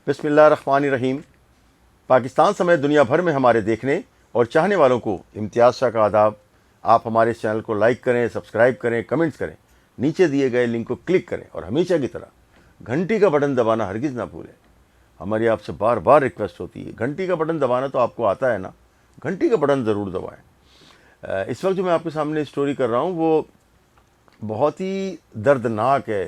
बिस्मिल्लाह रहमान रहीम। पाकिस्तान समेत दुनिया भर में हमारे देखने और चाहने वालों को इम्तियाज़ शाह का आदाब। आप हमारे इस चैनल को लाइक करें, सब्सक्राइब करें, कमेंट्स करें, नीचे दिए गए लिंक को क्लिक करें और हमेशा की तरह घंटी का बटन दबाना हरगिज़ ना भूलें। हमारी आपसे बार बार रिक्वेस्ट होती है, घंटी का बटन दबाना तो आपको आता है ना, घंटी का बटन ज़रूर दबाएँ। इस वक्त जो मैं आपके सामने स्टोरी कर रहा हूँ वो बहुत ही दर्दनाक है।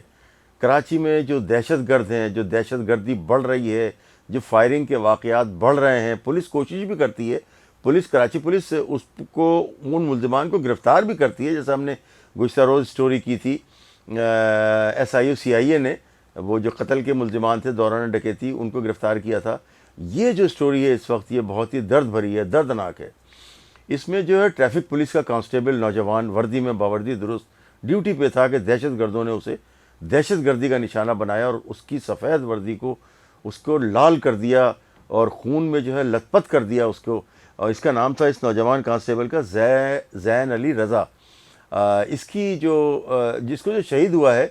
कराची में जो दहशत गर्द हैं, जो दहशत गर्दी बढ़ रही है, जो फायरिंग के वाक़यात बढ़ रहे हैं, पुलिस कोशिश भी करती है, पुलिस कराची पुलिस उसको उन मुल्ज़िमान को गिरफ़्तार भी करती है। जैसे हमने गुज़श्ता रोज़ स्टोरी की थी, SIU CIA ने वो जो कत्ल के मुल्ज़िमान थे दौरान डकैती, उनको गिरफ़्तार किया था। ये जो स्टोरी है इस वक्त ये बहुत ही दर्द भरी है, दर्दनाक है। इसमें जो है ट्रैफिक पुलिस का कांस्टेबल नौजवान वर्दी में बावर्दी दुरुस्त ड्यूटी पे था कि दहशत गर्दों ने उसे दहशत गर्दी का निशाना बनाया और उसकी सफ़ेद वर्दी को उसको लाल कर दिया और खून में जो है लथपथ कर दिया उसको। और इसका नाम था इस नौजवान कांस्टेबल का ज़ैन अली रज़ा। इसकी जिसको जो शहीद हुआ है,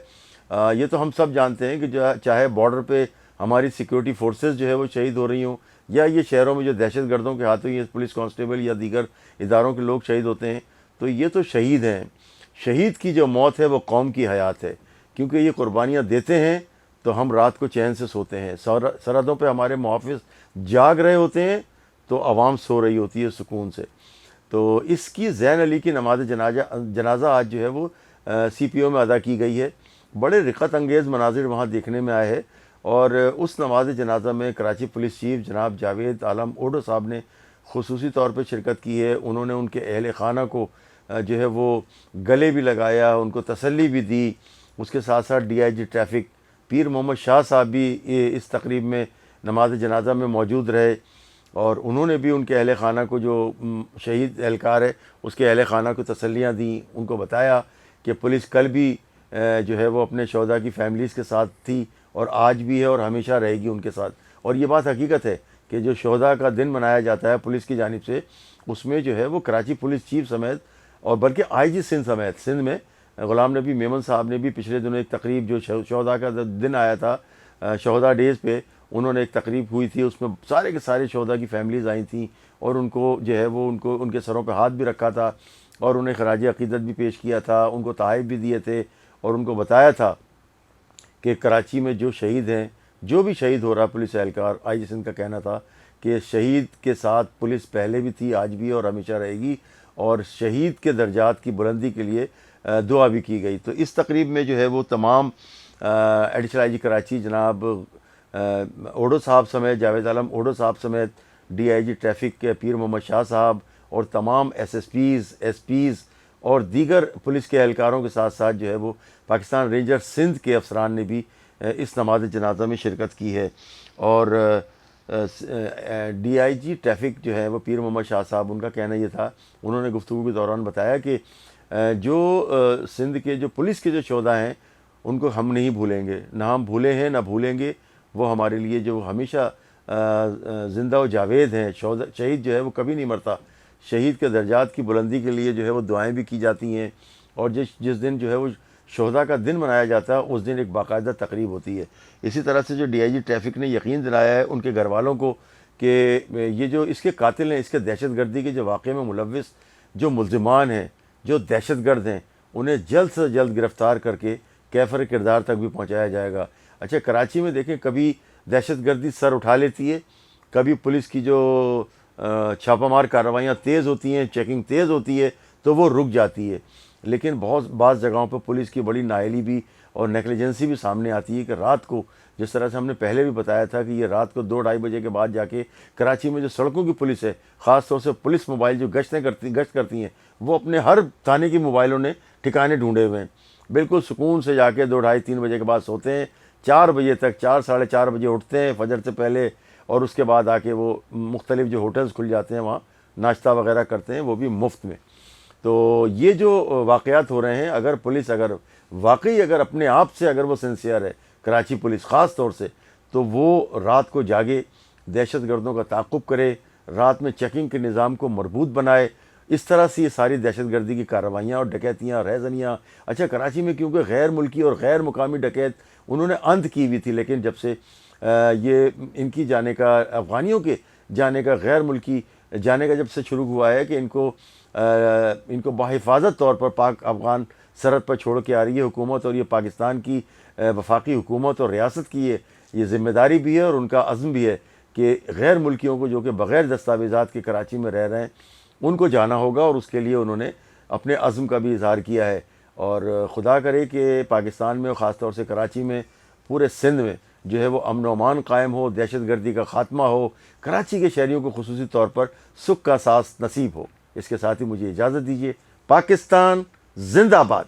ये तो हम सब जानते हैं कि जो चाहे बॉर्डर पे हमारी सिक्योरिटी फोर्सेस जो है वो शहीद हो रही हों, या ये शहरों में जो दहशत गर्दों के हाथों ये पुलिस कांस्टेबल या दीगर इदारों के लोग शहीद होते हैं, तो ये तो शहीद हैं। शहीद की जो मौत है वो कौम की हयात है, क्योंकि ये कुर्बानियाँ देते हैं तो हम रात को चैन से सोते हैं। सरहदों पे हमारे मुहाफ़िज़ जाग रहे होते हैं तो आवाम सो रही होती है सुकून से। तो इसकी ज़ैन अली की नमाज जनाजा आज जो है वो CPO में अदा की गई है। बड़े रिक़त अंगेज़ मनाजिर वहाँ देखने में आए हैं और उस नमाज जनाजा में कराची पुलिस चीफ जनाब जावेद आलम ओडो साहब ने खुसूसी तौर पर शिरकत की है। उन्होंने उनके अहल खाना को जो है वो गले भी लगाया, उनको तसल्ली भी दी। उसके साथ साथ DIG ट्रैफ़िक पीर मोहम्मद शाह साहब भी इस तकरीब में नमाज जनाजा में मौजूद रहे और उन्होंने भी उनके अहल खाना को, जो शहीद एहलकार है उसके अहल खाना को तसल्लियाँ दी। उनको बताया कि पुलिस कल भी जो है वो अपने शहदा की फैमिलीज़ के साथ थी और आज भी है और हमेशा रहेगी उनके साथ। और ये बात हकीकत है कि जो शहदा का दिन मनाया जाता है पुलिस की जानिब से, उसमें जो है वो कराची पुलिस चीफ समेत और बल्कि IG सिंध समेत, सिंध में ग़ुलाम नबी मेमन साहब ने भी पिछले दिनों एक तकरीब, जो शहदा का दिन आया था शहदा डेज़ पे, उन्होंने एक तकरीब हुई थी, उसमें सारे के सारे शहदा की फैमिलीज़ आई थी और उनको जो है वो उनको उनके सरों पे हाथ भी रखा था और उन्हें खराज अक़ीदत भी पेश किया था, उनको तोहफ़े भी दिए थे और उनको बताया था कि कराची में जो शहीद हैं, जो भी शहीद हो रहा पुलिस एहलकार, IG सिंध का कहना था कि शहीद के साथ पुलिस पहले भी थी, आज भी और हमेशा रहेगी और शहीद के दर्जात की बुलंदी के लिए दुआ भी की गई। तो इस तकरीब में जो है वो तमाम एडिशनल IG कराची जनाब ओडो साहब समेत, जावेद आलम ओडो साहब समेत, DIG ट्रैफ़िक के पीर मोहम्मद शाह साहब और तमाम SSPs, SPs और दीगर पुलिस के एहलकारों के साथ साथ जो है वो पाकिस्तान रेंजर सिंध के अफसरान ने भी इस नमाज जनाजा में शिरकत की है। और DIG ट्रैफ़िक जो है वो पीर मोहम्मद शाह साहब, उनका कहना ये था, उन्होंने गुफ्तगू के दौरान बताया कि जो सिंध के जो पुलिस के जो शोधा हैं उनको हम नहीं भूलेंगे, ना हम भूले हैं ना भूलेंगे। वो हमारे लिए जो हमेशा ज़िंदा व जावेद हैं। शहीद जो है वो कभी नहीं मरता। शहीद के दर्जात की बुलंदी के लिए जो है वो दुआएं भी की जाती हैं और जिस दिन जो है वो शोहदा का दिन मनाया जाता है उस दिन एक बाकायदा तकरीब होती है। इसी तरह से जो DIG ट्रैफ़िक ने यकीन दिलाया है उनके घर वालों को कि ये जो इसके कातिल हैं, इसके दहशत गर्दी के जो वाक़े में मुलव्विस जो मुल्ज़िमान हैं, जो दहशत गर्द हैं, उन्हें जल्द से जल्द गिरफ़्तार करके कैफ़र किरदार तक भी पहुँचाया जाएगा। अच्छा, कराची में देखें, कभी दहशत गर्दी सर उठा लेती है, कभी पुलिस की जो छापामार कार्रवाइयाँ तेज़ होती हैं, चेकिंग तेज़ होती है तो वो रुक जाती है। लेकिन बाज़ जगहों पर पुलिस की बड़ी नाअहली भी और नेग्लिजेंसी भी सामने आती है कि रात को, जिस तरह से हमने पहले भी बताया था कि ये रात को 2-2:30 बजे के बाद जाके कराची में जो सड़कों की पुलिस है, ख़ास तौर से पुलिस मोबाइल जो गश्त करती हैं, वो अपने हर थाने की मोबाइलों ने ठिकाने ढूंढे हुए हैं। बिल्कुल सुकून से जाके 2-2:30-3 बजे के बाद सोते हैं, 4 बजे तक, 4 साढ़े 4 बजे उठते हैं फजर से पहले और उसके बाद आके वो मुख्तलिफ जो होटल्स खुल जाते हैं वहाँ नाश्ता वगैरह करते हैं, वो भी मुफ्त में। तो ये जो वाक़यात हो रहे हैं, अगर पुलिस अगर वाकई अगर अपने आप से अगर वो सिंसियर है, कराची पुलिस ख़ास तौर से, तो वो रात को जागे, दहशत गर्दों का ताक़ुब करे, रात में चेकिंग के निज़ाम को मरबूत बनाए। इस तरह से ये सारी दहशत गर्दी की कार्रवाइयाँ और डकैतियाँ, रहज़नियाँ, अच्छा कराची में क्योंकि गैर मुल्की और गैर मुकामी डकैत उन्होंने अंत की हुई थी, लेकिन जब से یہ ان کی جانے کا، افغانیوں کے جانے کا، غیر ملکی جانے کا جب سے شروع ہوا ہے کہ ان کو بحفاظت طور پر پاک افغان سرحد پر چھوڑ کے آ رہی ہے حکومت، اور یہ پاکستان کی وفاقی حکومت اور ریاست کی یہ ذمہ داری بھی ہے اور ان کا عزم بھی ہے کہ غیر ملکیوں کو جو کہ بغیر دستاویزات کے کراچی میں رہ رہے ہیں ان کو جانا ہوگا، اور اس کے لیے انہوں نے اپنے عزم کا بھی اظہار کیا ہے۔ اور خدا کرے کہ پاکستان میں، خاص طور سے کراچی میں، پورے سندھ میں جو ہے وہ امن و امان قائم ہو، دہشت گردی کا خاتمہ ہو، کراچی کے شہریوں کو خصوصی طور پر سکھ کا سانس نصیب ہو۔ اس کے ساتھ ہی مجھے اجازت دیجیے۔ پاکستان زندہ باد۔